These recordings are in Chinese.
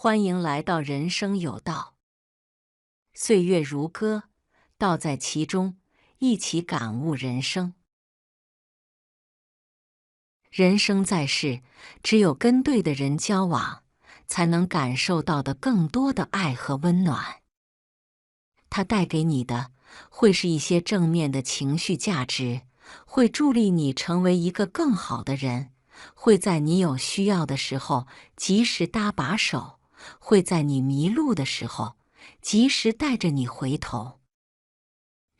欢迎来到人生有道，岁月如歌，道在其中，一起感悟人生。人生在世，只有跟对的人交往，才能感受到的更多的爱和温暖。它带给你的，会是一些正面的情绪价值，会助力你成为一个更好的人，会在你有需要的时候及时搭把手，会在你迷路的时候及时带着你回头。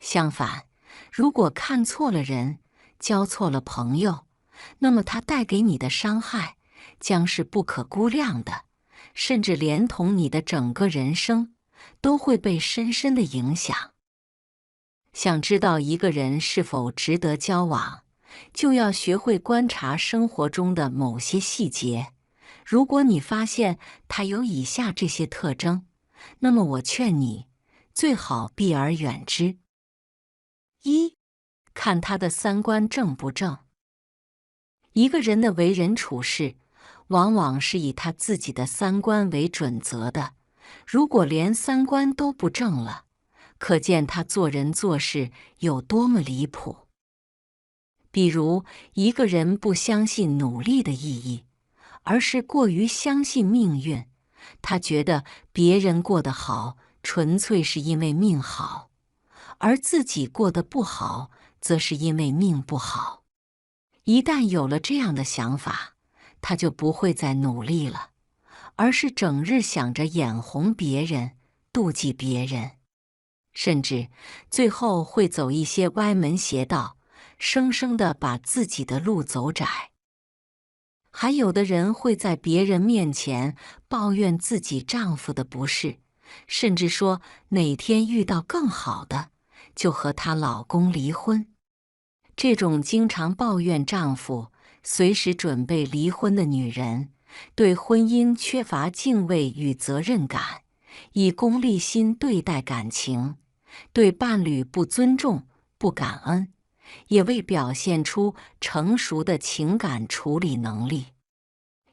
相反，如果看错了人，交错了朋友，那么它带给你的伤害将是不可估量的，甚至连同你的整个人生都会被深深的影响。想知道一个人是否值得交往，就要学会观察生活中的某些细节。如果你发现他有以下这些特征，那么我劝你最好避而远之。一，看他的三观正不正。一个人的为人处事，往往是以他自己的三观为准则的。如果连三观都不正了，可见他做人做事有多么离谱。比如，一个人不相信努力的意义，而是过于相信命运。他觉得别人过得好，纯粹是因为命好，而自己过得不好，则是因为命不好。一旦有了这样的想法，他就不会再努力了，而是整日想着眼红别人，妒忌别人，甚至最后会走一些歪门邪道，生生地把自己的路走窄。还有的人会在别人面前抱怨自己丈夫的不是，甚至说哪天遇到更好的，就和她老公离婚。这种经常抱怨丈夫、随时准备离婚的女人，对婚姻缺乏敬畏与责任感，以功利心对待感情，对伴侣不尊重、不感恩，也未表现出成熟的情感处理能力。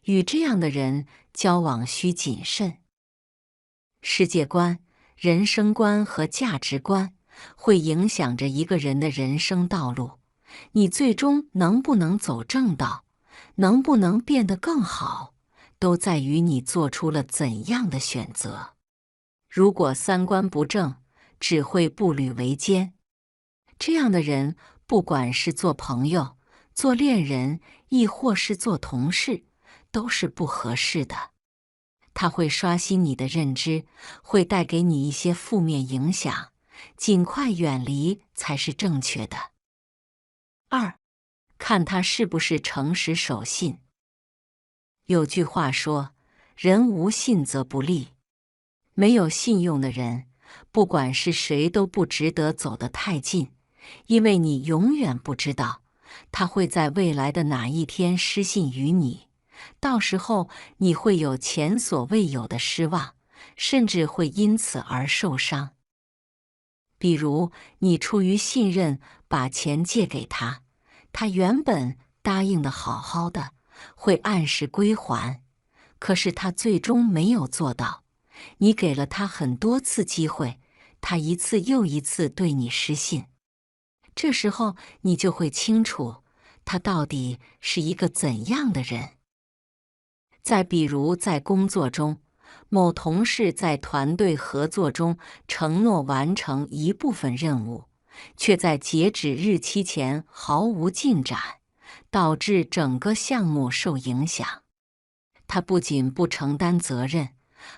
与这样的人交往需谨慎。世界观、人生观和价值观会影响着一个人的人生道路。你最终能不能走正道，能不能变得更好，都在于你做出了怎样的选择。如果三观不正，只会步履维艰。这样的人，不管是做朋友、做恋人，亦或是做同事，都是不合适的。他会刷新你的认知，会带给你一些负面影响，尽快远离才是正确的。二，看他是不是诚实守信。有句话说，人无信则不立。没有信用的人，不管是谁都不值得走得太近，因为你永远不知道他会在未来的哪一天失信于你，到时候你会有前所未有的失望，甚至会因此而受伤。比如，你出于信任把钱借给他，他原本答应的好好的，会按时归还，可是他最终没有做到。你给了他很多次机会，他一次又一次对你失信。这时候你就会清楚，他到底是一个怎样的人。再比如在工作中，某同事在团队合作中承诺完成一部分任务，却在截止日期前毫无进展，导致整个项目受影响。他不仅不承担责任，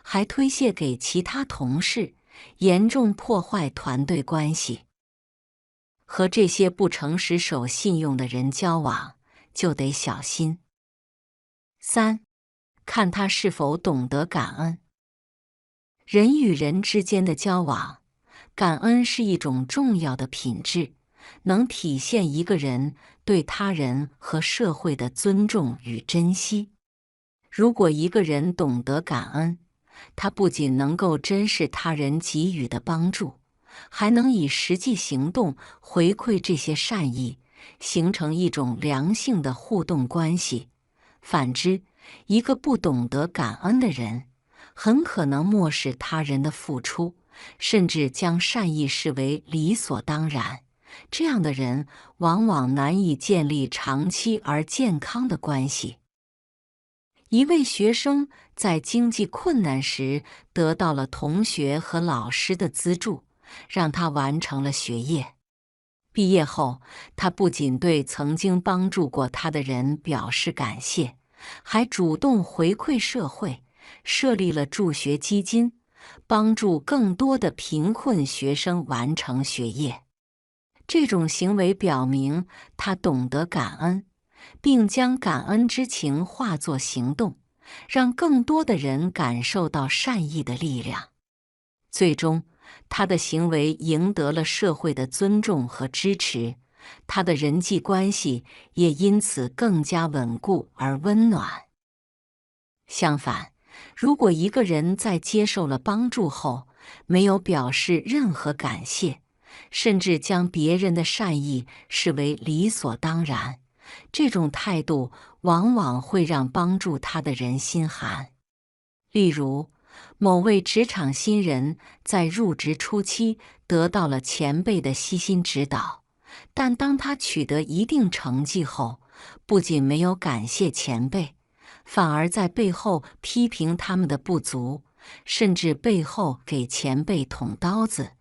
还推卸给其他同事，严重破坏团队关系。和这些不诚实守信用的人交往，就得小心。三，看他是否懂得感恩。人与人之间的交往，感恩是一种重要的品质，能体现一个人对他人和社会的尊重与珍惜。如果一个人懂得感恩，他不仅能够珍视他人给予的帮助，还能以实际行动回馈这些善意，形成一种良性的互动关系。反之，一个不懂得感恩的人，很可能漠视他人的付出，甚至将善意视为理所当然。这样的人往往难以建立长期而健康的关系。一位学生在经济困难时得到了同学和老师的资助，让他完成了学业。毕业后，他不仅对曾经帮助过他的人表示感谢，还主动回馈社会，设立了助学基金，帮助更多的贫困学生完成学业。这种行为表明他懂得感恩，并将感恩之情化作行动，让更多的人感受到善意的力量。最终，他的行为赢得了社会的尊重和支持，他的人际关系也因此更加稳固而温暖。相反，如果一个人在接受了帮助后，没有表示任何感谢，甚至将别人的善意视为理所当然，这种态度往往会让帮助他的人心寒。例如，某位职场新人在入职初期得到了前辈的悉心指导，但当他取得一定成绩后，不仅没有感谢前辈，反而在背后批评他们的不足，甚至背后给前辈捅刀子。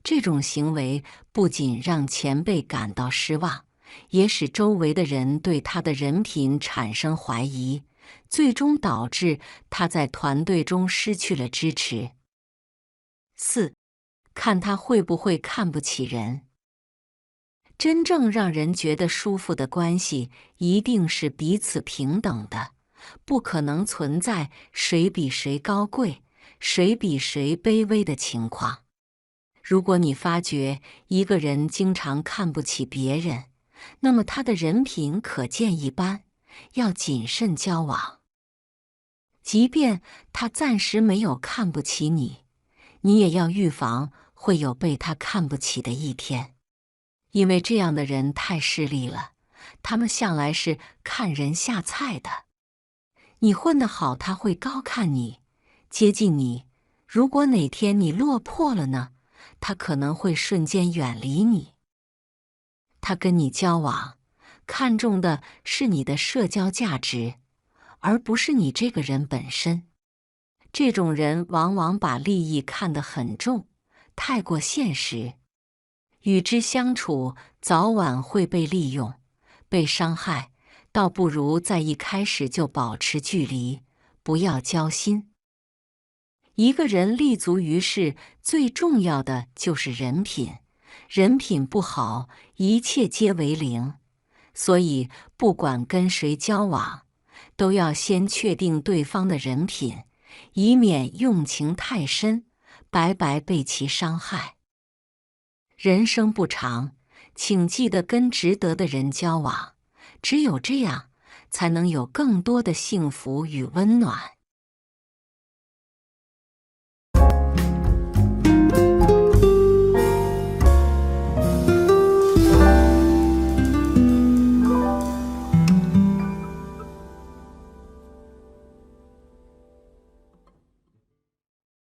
这种行为不仅让前辈感到失望，也使周围的人对他的人品产生怀疑，最终导致他在团队中失去了支持。4. 看他会不会看不起人。真正让人觉得舒服的关系，一定是彼此平等的，不可能存在谁比谁高贵，谁比谁卑微的情况。如果你发觉一个人经常看不起别人，那么他的人品可见一斑，要谨慎交往。即便他暂时没有看不起你，你也要预防会有被他看不起的一天。因为这样的人太势利了，他们向来是看人下菜的。你混得好，他会高看你，接近你；如果哪天你落魄了呢，他可能会瞬间远离你。他跟你交往，看重的是你的社交价值，而不是你这个人本身。这种人往往把利益看得很重，太过现实。与之相处，早晚会被利用、被伤害，倒不如在一开始就保持距离，不要交心。一个人立足于世，最重要的就是人品。人品不好，一切皆为零。所以，不管跟谁交往，都要先确定对方的人品，以免用情太深，白白被其伤害。人生不长，请记得跟值得的人交往，只有这样，才能有更多的幸福与温暖。